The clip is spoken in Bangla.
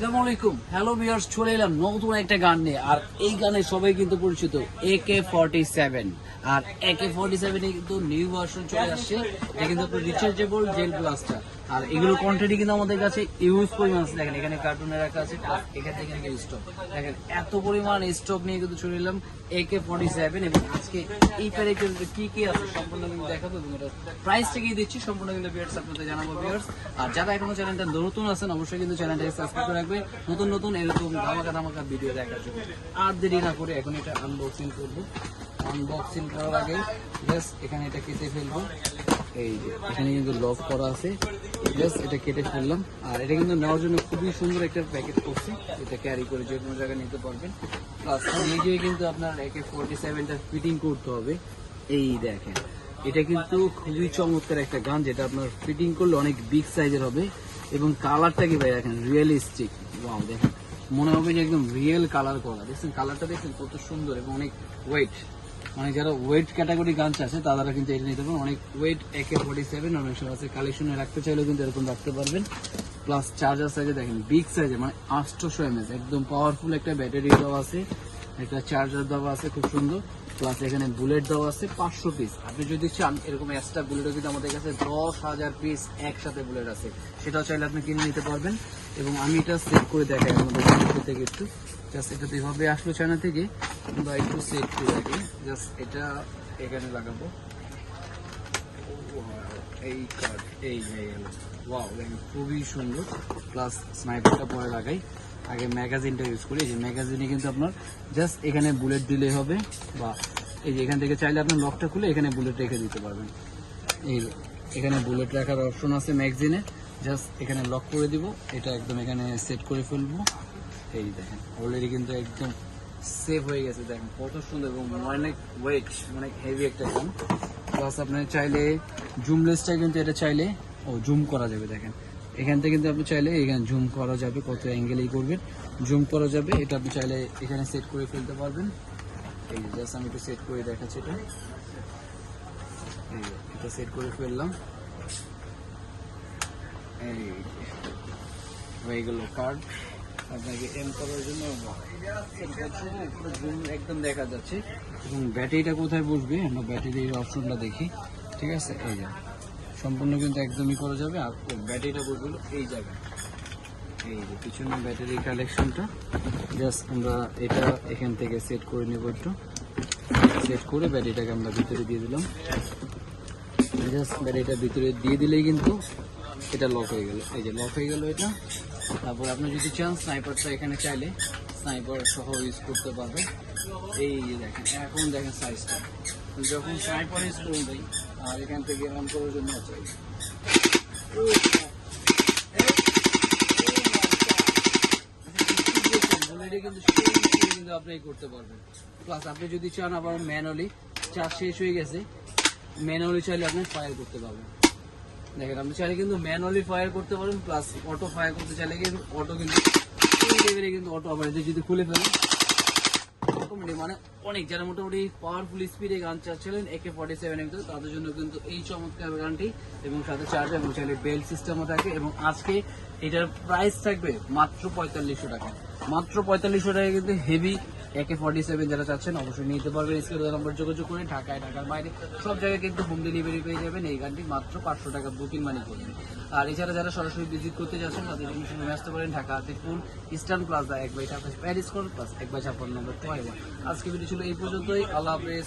আসসালামু আলাইকুম, হ্যালো ভিউয়ার্স, চলে এলাম নতুন একটা গান নিয়ে। আর এই গানে সবাই কিন্তু পরিচিত AK-47। আর AK-47 এ কিন্তু নিউ ভার্সন চলে আসছে। এটা কিন্তু আপনার রিচার্জেবল জেল ব্লাস্টার। আর এগুলো কোয়ান্টিটি কিন্তু আমাদের কাছে ইউজ পরিমাণ আছে। দেখেন এখানে কার্টুনে রাখা আছে, এখান থেকে স্টক দেখেন এত পরিমাণ স্টক নিয়ে কিন্তু চলে এলাম AK-47। এবং আজকে এই প্যাকেজে কি কি আছে সম্পূর্ণ কিন্তু দেখাবো এবং এটা প্রাইসটা কি দিচ্ছি সম্পূর্ণ কিন্তু ভিউয়ার্স আপনাদের জানাবো ভিউয়ার্স। আর যারা এখনো চ্যানেলটা নতুন আছেন অবশ্যই কিন্তু চ্যানেলটাকে সাবস্ক্রাইব করে রাখবে নতুন নতুন এরকম ধামাকা ধামাকা ভিডিও দেখার জন্য। আর দেরি না করে এখন এটা আনবক্সিং করবো। আনবক্সিং করার আগে জাস্ট এখানে এটা কেটে ফেলবো। এই যে এখানে কিন্তু লক করা আছে, জাস্ট এটা কেটে ফেললাম। আর এটা কিন্তু নেওয়ার জন্য খুবই সুন্দর একটা প্যাকেট করছে, এটা ক্যারি করে যে কোনো জায়গায় নিতে পারবেন। প্লাস নিজে কিন্তু আপনার AK-47টা ফিটিং করতে হবে। এই দেখেন এটা কিন্তু খুবই চমৎকার একটা গান, যেটা আপনার ফিটিং করলে অনেক বিগ সাইজের হবে। এবং কালারটা কি ভাই দেখেন, রিয়েলিস্টিক। ওয়াও, দেখেন মনে হবে যে একদম রিয়েল কালার করা। দেখছেন কালারটা, দেখছেন কত সুন্দর এবং অনেক ওয়েট। মানে যারা ওয়েট ক্যাটাগরি গান চাচ্ছে তারা কিন্তু এটা নিতে পারেন। অনেক ওয়েট AK-47 অনেক সময় আছে, কালেকশনে রাখতে চাইলেও কিন্তু এরকম রাখতে পারবেন। প্লাস চার্জার সাইজে দেখেন বিগ সাইজে, মানে 800 mAh একদম পাওয়ারফুল একটা ব্যাটারি দেওয়া আছে, একটা চার্জার দেওয়া আছে খুব সুন্দর। প্লাস এখানে বুলেট দেওয়া আছে 500 পিস। আপনি যদি চান এরকম এক্সট্রা বুলেটও কিন্তু আমাদের কাছে 10,000 পিস একসাথে বুলেট আছে, সেটাও চাইলে আপনি কিনে নিতে পারবেন। এবং আমি এটা সেট করে দেখাই আমাদের থেকে একটু। জাস্ট এটা তো এভাবে আসলো চায়না থেকে, বা একটু সেট করে রাখি। জাস্ট এটা এখানে লাগাবো, এই কার্ড এই হয়ে গেল। ওয়াও, দেখেন খুবই সুন্দর। প্লাস স্নাইপারটা পরে লাগাই, আগে ম্যাগাজিনটা ইউজ করি। এই যে ম্যাগাজিনে কিন্তু আপনার জাস্ট এখানে বুলেট দিলে হবে, বা এই যে এখান থেকে চাইলে আপনার লকটা খুলে এখানে বুলেট রেখে দিতে পারবেন। এই এখানে বুলেট রাখার অপশন আছে ম্যাগাজিনে, জাস্ট এখানে লক করে দিব। এটা একদম এখানে সেট করে ফেলবো। এই দেখেন অলরেডি কিন্তু একদম সেভ হয়ে গেছে। দেখেন কত সুন্দর এবং অনেক ওয়েট, অনেক হেভি একটা গান। প্লাস আপনার চাইলে জুমলেসটা কিন্তু এটা চাইলে জুম করা যাবে। দেখেন এখান থেকে কিন্তু আপনি চাইলে এখানে জুম করা যাবে, কত অ্যাঙ্গেলেই করবেন জুম করা যাবে। এটা আপনি চাইলে এখানে সেট করে ফেলতে পারবেন। এই জাস্ট আমি একটু সেট করে দেখাচ্ছি। এটা সেট করে ফেললাম। এই হয়ে গেল কার্ড আপনাকে এম করার জন্য জুম একদম দেখা যাচ্ছে। এবং ব্যাটারিটা কোথায় বসবে আমরা ব্যাটারির অপশনটা দেখি। ঠিক আছে, এই যে সম্পূর্ণ কিন্তু একদমই করা যাবে। আর ব্যাটারিটা বসবে এই জায়গায়, এই যে পিছনে ব্যাটারি কালেকশনটা। জাস্ট আমরা এটা এখান থেকে সেট করে নেব, একটু সেট করে ব্যাটারিটাকে আমরা ভিতরে দিয়ে দিলাম। জাস্ট ব্যাটারিটা ভিতরে দিয়ে দিলেই কিন্তু এটা লক হয়ে গেল। এই যে লক হয়ে গেল এটা। তারপর আপনি যদি চান স্নাইপারটা এখানে চাইলে স্নাইপার সহ ইউজ করতে পারবেন। এই যে দেখেন এখন দেখেন সাইজটা, যখন স্নাইপার ইউজ করুন ভাই। আর এখান থেকে অন করার জন্য চাই কিন্তু আপনি করতে পারবেন। প্লাস আপনি যদি চান আবার ম্যানুয়ালি চার্জ শেষ হয়ে গেছে, ম্যানুয়ালি চাইলে আপনি ফায়ার করতে পারবেন। দেখেন আপনি চাইলে কিন্তু ম্যানুয়ালি ফায়ার করতে পারেন, প্লাস অটো ফায়ার করতে চাইলে কিন্তু অটো কিন্তু এই লেভেলে কিন্তু অটো আবার যদি খুলে ফেলেন মানে অনেক যারা মোটামুটি পাওয়ারফুল স্পিডে গান চাচ্ছিলেন AK-47 এর ভিতরে, তাদের জন্য কিন্তু এই চমৎকার গানটি। এবং সাথে চার্জার এবং চাইলে বেল্ট সিস্টেমও থাকে। এবং আজকে এটার প্রাইস থাকবে মাত্র 4500 টাকা। মাত্র 4500 টাকা কিন্তু হেভি AK-47 যারা চাচ্ছেন অবশ্যই নিতে পারবেন। স্ক্রিনে নাম্বার যোগাযোগ করে ঢাকায়, ঢাকার বাইরে সব জায়গায় কিন্তু হোম ডেলিভারি পেয়ে যাবেন। এই গানটি মাত্র 500 টাকা বুকিং মানি করবেন। আর এছাড়া যারা সরাসরি ভিজিট করতে যাচ্ছেন তাদের জন্য সময় আসতে পারেন Dhaka Atikul Eastern Plaza 1/28 Paris code plus 1/56 number. আজকে ভিডিও ছিল এই পর্যন্তই। আল্লাহ হাফেজ।